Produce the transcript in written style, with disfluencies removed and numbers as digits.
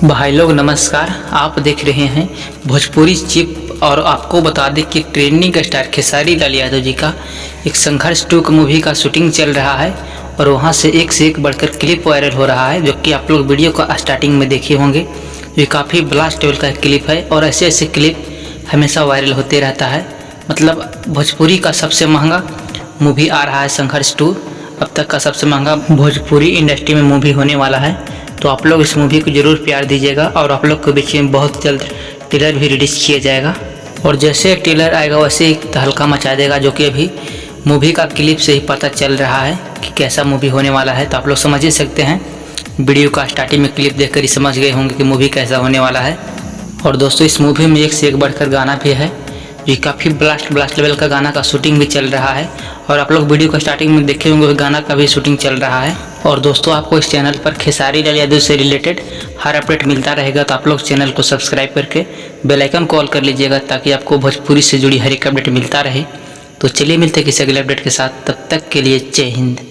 भाई लोग नमस्कार। आप देख रहे हैं भोजपुरी चिप और आपको बता दें कि ट्रेंडिंग स्टार खेसारी लाल यादव जी का एक संघर्ष 2 मूवी का शूटिंग चल रहा है और वहां से एक बढ़कर क्लिप वायरल हो रहा है, जो कि आप लोग वीडियो का स्टार्टिंग में देखे होंगे। ये काफ़ी ब्लास्ट लेवल का क्लिप है और ऐसे क्लिप हमेशा वायरल होते रहता है। मतलब भोजपुरी का सबसे महंगा मूवी आ रहा है संघर्ष 2, अब तक का सबसे महंगा भोजपुरी इंडस्ट्री में मूवी होने वाला है। तो आप लोग इस मूवी को ज़रूर प्यार दीजिएगा और आप लोग के बीच में बहुत जल्द ट्रेलर भी रिलीज़ किया जाएगा और जैसे ट्रेलर आएगा वैसे ही तहलका मचा देगा, जो कि अभी मूवी का क्लिप से ही पता चल रहा है कि कैसा मूवी होने वाला है। तो आप लोग समझ ही सकते हैं, वीडियो का स्टार्टिंग में क्लिप देखकर ही समझ गए होंगे कि मूवी कैसा होने वाला है। और दोस्तों इस मूवी में एक से एक बढ़कर गाना भी है, जो काफ़ी ब्लास्ट लेवल का गाना का शूटिंग भी चल रहा है और आप लोग वीडियो का स्टार्टिंग में देखे होंगे गाना का भी शूटिंग चल रहा है। और दोस्तों आपको इस चैनल पर खेसारी लाल यादव से रिलेटेड हर अपडेट मिलता रहेगा, तो आप लोग चैनल को सब्सक्राइब करके बेल आइकन को ऑल कर लीजिएगा ताकि आपको भोजपुरी से जुड़ी हर एक अपडेट मिलता रहे। तो चलिए मिलते हैं किसी अगले अपडेट के साथ, तब तक के लिए जय हिंद।